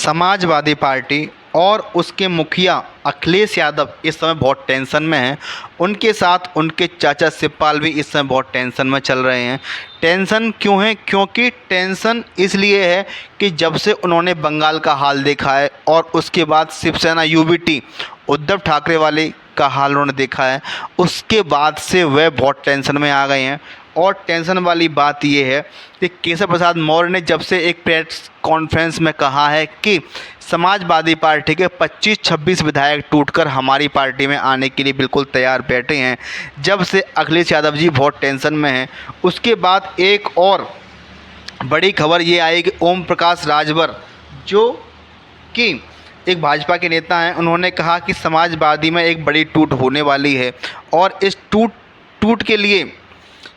Samajwadi party और उसके मुखिया अखिलेश यादव इस समय बहुत टेंशन में हैं। उनके साथ उनके चाचा शिवपाल भी इस समय बहुत टेंशन में चल रहे हैं। टेंशन क्यों है? क्योंकि टेंशन इसलिए है कि जब से उन्होंने बंगाल का हाल देखा है और उसके बाद शिवसेना यूबीटी उद्धव ठाकरे वाले का हाल उन्होंने देखा है, उसके बाद से वह बहुत टेंशन में आ गए हैं। और टेंशन वाली बात यह है कि केशव प्रसाद मौर्य ने जब से एक प्रेस कॉन्फ्रेंस में कहा है कि समाजवादी पार्टी के 25-26 विधायक टूटकर हमारी पार्टी में आने के लिए बिल्कुल तैयार बैठे हैं, जब से अखिलेश यादव जी बहुत टेंशन में हैं। उसके बाद एक और बड़ी खबर ये आई कि ओम प्रकाश राजभर जो कि एक भाजपा के नेता हैं, उन्होंने कहा कि समाजवादी में एक बड़ी टूट होने वाली है और इस टूट के लिए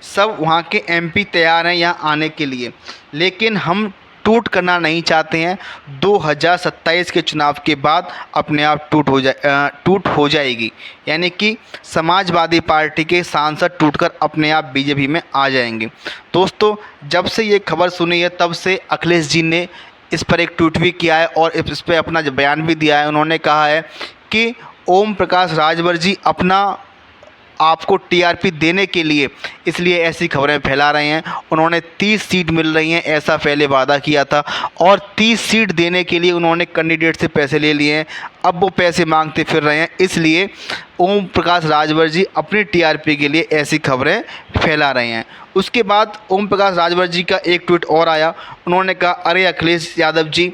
सब वहाँ के एमपी तैयार हैं यहाँ आने के लिए, लेकिन हम टूट करना नहीं चाहते हैं। 2027 के चुनाव के बाद अपने आप टूट हो जाएगी, यानी कि समाजवादी पार्टी के सांसद टूटकर अपने आप बीजेपी में आ जाएंगे। दोस्तों, जब से ये खबर सुनी है तब से अखिलेश जी ने इस पर एक ट्वीट भी किया है और इस पर अपना बयान भी दिया है। उन्होंने कहा है कि ओम प्रकाश राजभर जी अपना आपको टीआरपी देने के लिए इसलिए ऐसी खबरें फैला रहे हैं। उन्होंने 30 सीट मिल रही हैं ऐसा पहले वादा किया था और 30 सीट देने के लिए उन्होंने कैंडिडेट से पैसे ले लिए हैं, अब वो पैसे मांगते फिर रहे हैं। इसलिए ओम प्रकाश राजभर जी अपनी टीआरपी के लिए ऐसी खबरें फैला रहे हैं। उसके बाद ओम प्रकाश राजभर जी का एक ट्वीट और आया। उन्होंने कहा, अरे अखिलेश यादव जी,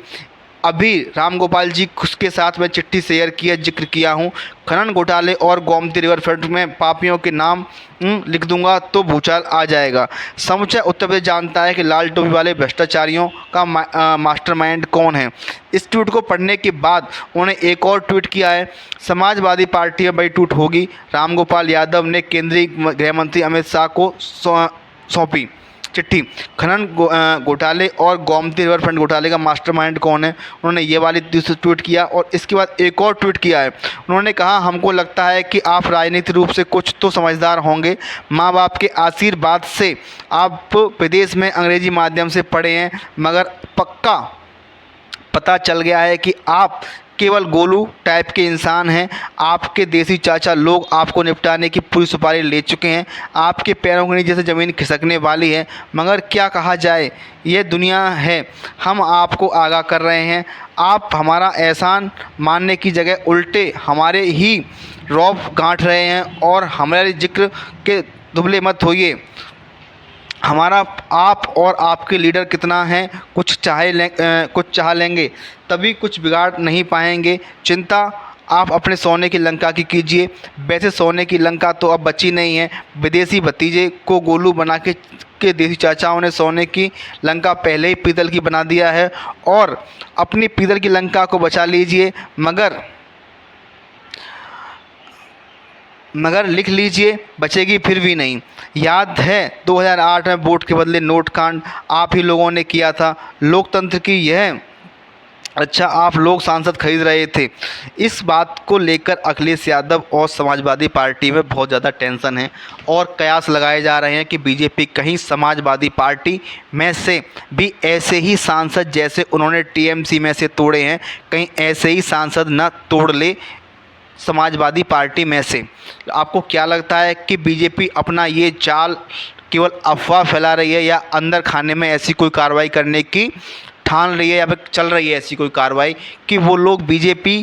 अभी राम गोपाल जी के साथ मैं चिट्ठी शेयर किया, जिक्र किया हूँ, खनन घोटाले और गोमती रिवर फ्रंट में पापियों के नाम लिख दूंगा तो भूचाल आ जाएगा। समूचा उत्तर प्रदेश जानता है कि लाल टोपी वाले भ्रष्टाचारियों का मास्टरमाइंड कौन है। इस ट्वीट को पढ़ने के बाद उन्होंने एक और ट्वीट किया है, समाजवादी पार्टी में बड़ी टूट होगी। राम गोपाल यादव ने केंद्रीय गृह मंत्री अमित शाह को सौंपी चिट्ठी। खनन घोटाले और गोमती रिवर फ्रंट घोटाले का मास्टरमाइंड कौन है, उन्होंने ये वाली ट्वीट किया। और इसके बाद एक और ट्वीट किया है। उन्होंने कहा, हमको लगता है कि आप राजनीतिक रूप से कुछ तो समझदार होंगे। माँ बाप के आशीर्वाद से आप विदेश में अंग्रेजी माध्यम से पढ़े हैं, मगर पक्का पता चल गया है कि आप केवल गोलू टाइप के इंसान हैं। आपके देसी चाचा लोग आपको निपटाने की पूरी सुपारी ले चुके हैं। आपके पैरों के नीचे से ज़मीन खिसकने वाली है, मगर क्या कहा जाए, ये दुनिया है। हम आपको आगाह कर रहे हैं, आप हमारा एहसान मानने की जगह उल्टे हमारे ही रौब गांठ रहे हैं और हमारे जिक्र के दुबले मत होइए। हमारा आप और आपके लीडर कितना हैं, कुछ चाह लेंगे तभी कुछ बिगाड़ नहीं पाएंगे। चिंता आप अपने सोने की लंका की कीजिए। वैसे सोने की लंका तो अब बची नहीं है। विदेशी भतीजे को गोलू बना के देसी चाचाओं ने सोने की लंका पहले ही पीतल की बना दिया है और अपनी पीतल की लंका को बचा लीजिए, मगर लिख लीजिए, बचेगी फिर भी नहीं। याद है 2008 में वोट के बदले नोट कांड आप ही लोगों ने किया था। लोकतंत्र की यह आप लोग सांसद खरीद रहे थे। इस बात को लेकर अखिलेश यादव और समाजवादी पार्टी में बहुत ज़्यादा टेंशन है और कयास लगाए जा रहे हैं कि बीजेपी कहीं समाजवादी पार्टी में से भी ऐसे ही सांसद जैसे उन्होंने टीएमसी में से तोड़े हैं, कहीं ऐसे ही सांसद न तोड़ ले समाजवादी पार्टी में से। आपको क्या लगता है कि बीजेपी अपना ये चाल केवल अफवाह फैला रही है या अंदर खाने में ऐसी कोई कार्रवाई करने की ठान रही है या फिर चल रही है ऐसी कोई कार्रवाई कि वो लोग बीजेपी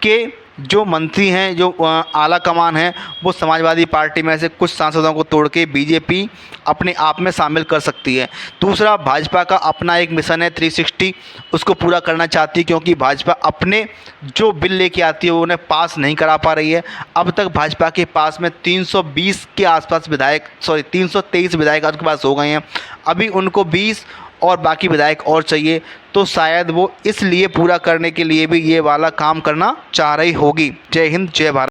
के जो मंत्री हैं, जो आला कमान हैं, वो समाजवादी पार्टी में से कुछ सांसदों को तोड़ के बीजेपी अपने आप में शामिल कर सकती है। दूसरा, भाजपा का अपना एक मिशन है 360, उसको पूरा करना चाहती है क्योंकि भाजपा अपने जो बिल लेके आती है वो उन्हें पास नहीं करा पा रही है। अब तक भाजपा के पास में 320 के आसपास 323 विधायक उनके पास हो गए हैं। अभी उनको 20 और बाकी विधायक और चाहिए, तो शायद वो इसलिए पूरा करने के लिए भी ये वाला काम करना चाह रही होगी। जय हिंद, जय भारत।